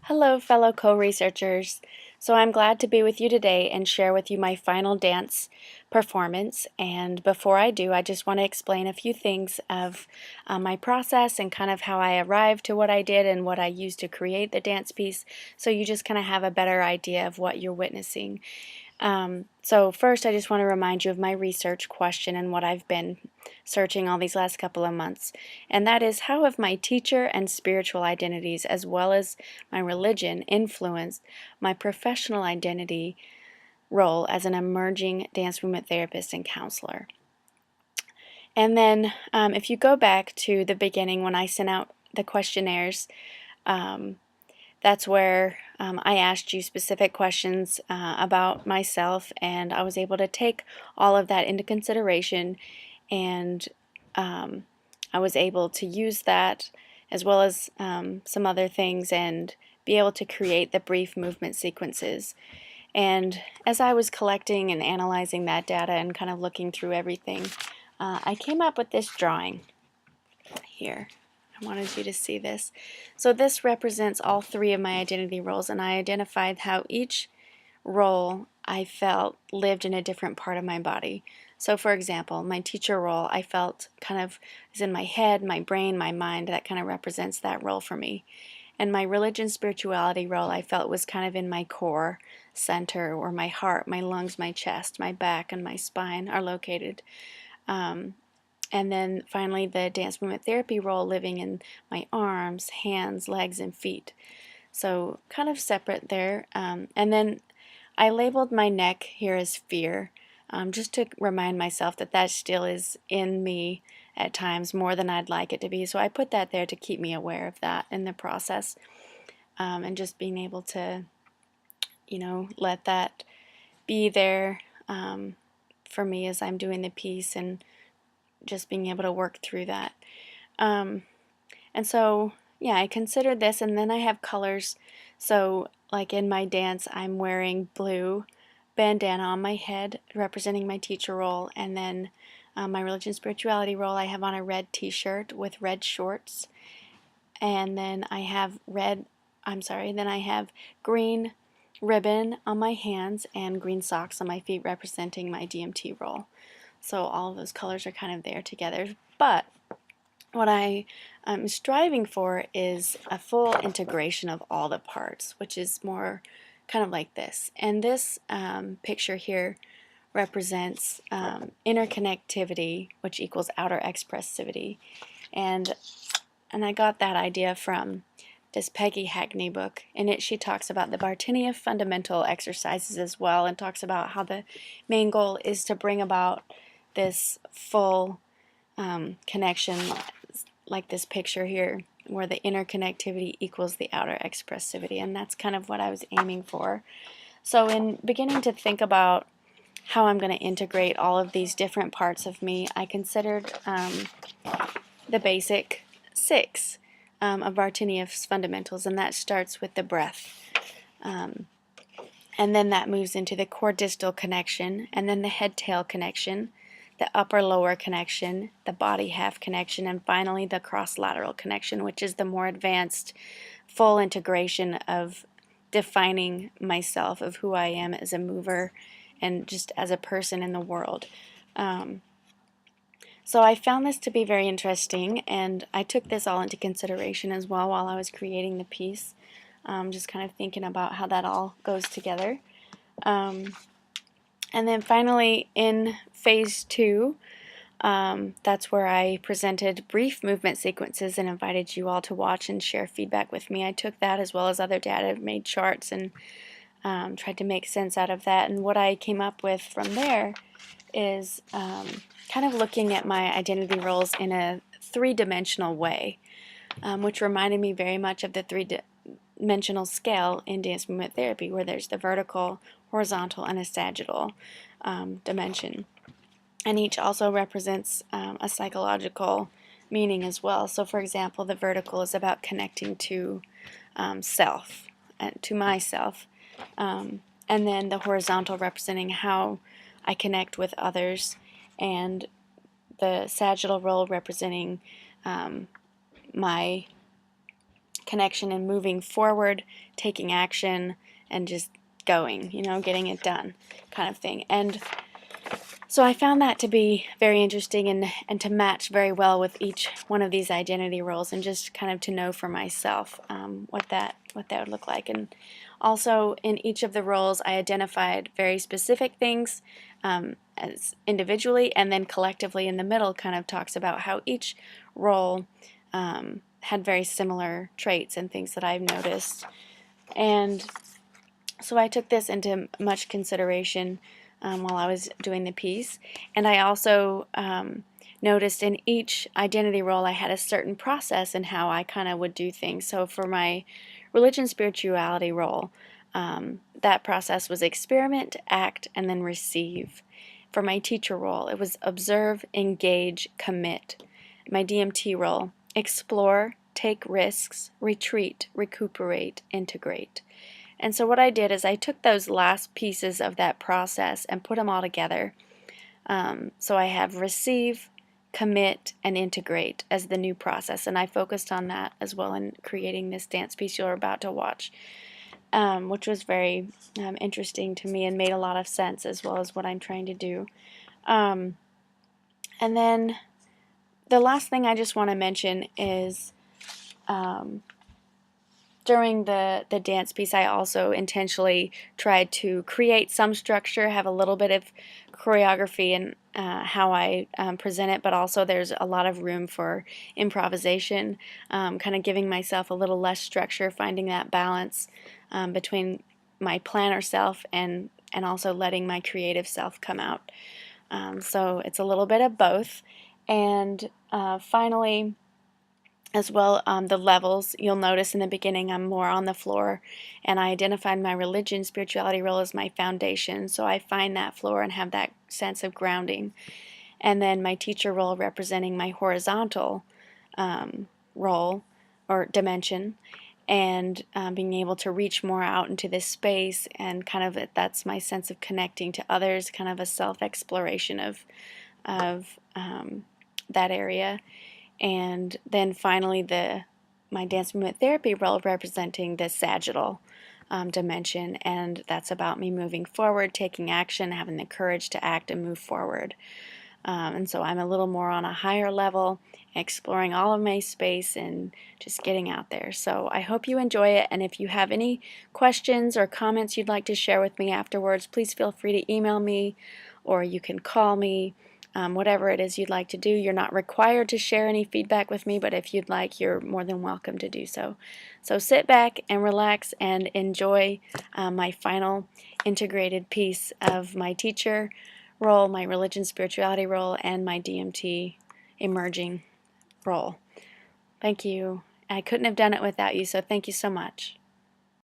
Hello, fellow co-researchers. So I'm glad to be with you today and share with you my final dance performance. And before I do, I just want to explain a few things of my process and kind of how I arrived to what I did and what I used to create the dance piece, so you just kind of have a better idea of what you're witnessing. So first, I just want to remind you of my research question and what I've been searching all these last couple of months. And that is, how have my teacher and spiritual identities, as well as my religion, influenced my professional identity role as an emerging dance movement therapist and counselor? And then if you go back to the beginning when I sent out the questionnaires, um, that's where I asked you specific questions about myself, and I was able to take all of that into consideration, and I was able to use that as well as some other things and be able to create the brief movement sequences. And as I was collecting and analyzing that data and kind of looking through everything, I came up with this drawing here. I wanted you to see this. So this represents all three of my identity roles, and I identified how each role I felt lived in a different part of my body. So for example, my teacher role I felt kind of is in my head, my brain, my mind. That kind of represents that role for me. And my religion spirituality role I felt was kind of in my core center, or my heart, my lungs, my chest, my back, and my spine are located. And then finally, the dance movement therapy role living in my arms, hands, legs, and feet. So kind of separate there. And then I labeled my neck here as fear, just to remind myself that that still is in me at times more than I'd like it to be. So I put that there to keep me aware of that in the process, and just being able to, let that be there for me as I'm doing the piece, and just being able to work through that. And so, yeah, I considered this, and then I have colors. So, like in my dance, I'm wearing blue bandana on my head, representing my teacher role, and then my religion spirituality role, I have on a red t-shirt with red shorts, and then I have then I have green ribbon on my hands and green socks on my feet, representing my DMT role. So all of those colors are kind of there together. But what I am striving for is a full integration of all the parts, which is more kind of like this. And this picture here represents interconnectivity, which equals outer expressivity. And I got that idea from this Peggy Hackney book. In it, she talks about the Bartinia fundamental exercises as well, and talks about how the main goal is to bring about this full connection, like this picture here, where the interconnectivity equals the outer expressivity, and that's kind of what I was aiming for. So in beginning to think about how I'm going to integrate all of these different parts of me, I considered the basic six of Bartiniev's fundamentals, and that starts with the breath. And then that moves into the core-distal connection, and then the head-tail connection, the upper-lower connection, the body-half connection, and finally the cross-lateral connection, which is the more advanced full integration of defining myself, of who I am as a mover and just as a person in the world. So I found this to be very interesting, and I took this all into consideration as well while I was creating the piece, just kind of thinking about how that all goes together. And then finally in phase 2, that's where I presented brief movement sequences and invited you all to watch and share feedback with me. I took that as well as other data, made charts, and tried to make sense out of that. And what I came up with from there is kind of looking at my identity roles in a three-dimensional way, which reminded me very much of the three-dimensional scale in dance movement therapy, where there's the vertical, horizontal, and a sagittal dimension. And each also represents a psychological meaning as well. So for example, the vertical is about connecting to self, to myself. And then the horizontal representing how I connect with others, and the sagittal role representing my connection and moving forward, taking action, and just going, getting it done kind of thing. And so I found that to be very interesting and to match very well with each one of these identity roles, and just kind of to know for myself what that would look like. And also in each of the roles I identified very specific things as individually, and then collectively in the middle kind of talks about how each role had very similar traits and things that I've noticed. And so I took this into much consideration while I was doing the piece. And I also noticed in each identity role I had a certain process in how I kind of would do things. So for my religion spirituality role, that process was experiment, act, and then receive. For my teacher role, it was observe, engage, commit. My DMT role, explore, take risks, retreat, recuperate, integrate. And so what I did is I took those last pieces of that process and put them all together. So I have receive, commit, and integrate as the new process. And I focused on that as well in creating this dance piece you're about to watch, which was very interesting to me and made a lot of sense as well as what I'm trying to do. And then the last thing I just want to mention is during the dance piece, I also intentionally tried to create some structure, have a little bit of choreography in how I present it, but also there's a lot of room for improvisation, kind of giving myself a little less structure, finding that balance between my planner self and also letting my creative self come out. So it's a little bit of both. And finally, as well, the levels, you'll notice in the beginning I'm more on the floor, and I identified my religion spirituality role as my foundation, so I find that floor and have that sense of grounding. And then my teacher role representing my horizontal role or dimension, and being able to reach more out into this space, and kind of that's my sense of connecting to others, kind of a self-exploration of that area. And then finally my dance movement therapy role representing the sagittal dimension, and that's about me moving forward, taking action, having the courage to act and move forward. And so I'm a little more on a higher level, exploring all of my space and just getting out there. So I hope you enjoy it, and if you have any questions or comments you'd like to share with me afterwards, please feel free to email me, or you can call me. Whatever it is you'd like to do. You're not required to share any feedback with me, but if you'd like, you're more than welcome to do so. So sit back and relax and enjoy my final integrated piece of my teacher role, my religion spirituality role, and my DMT emerging role. Thank you. I couldn't have done it without you, so thank you so much.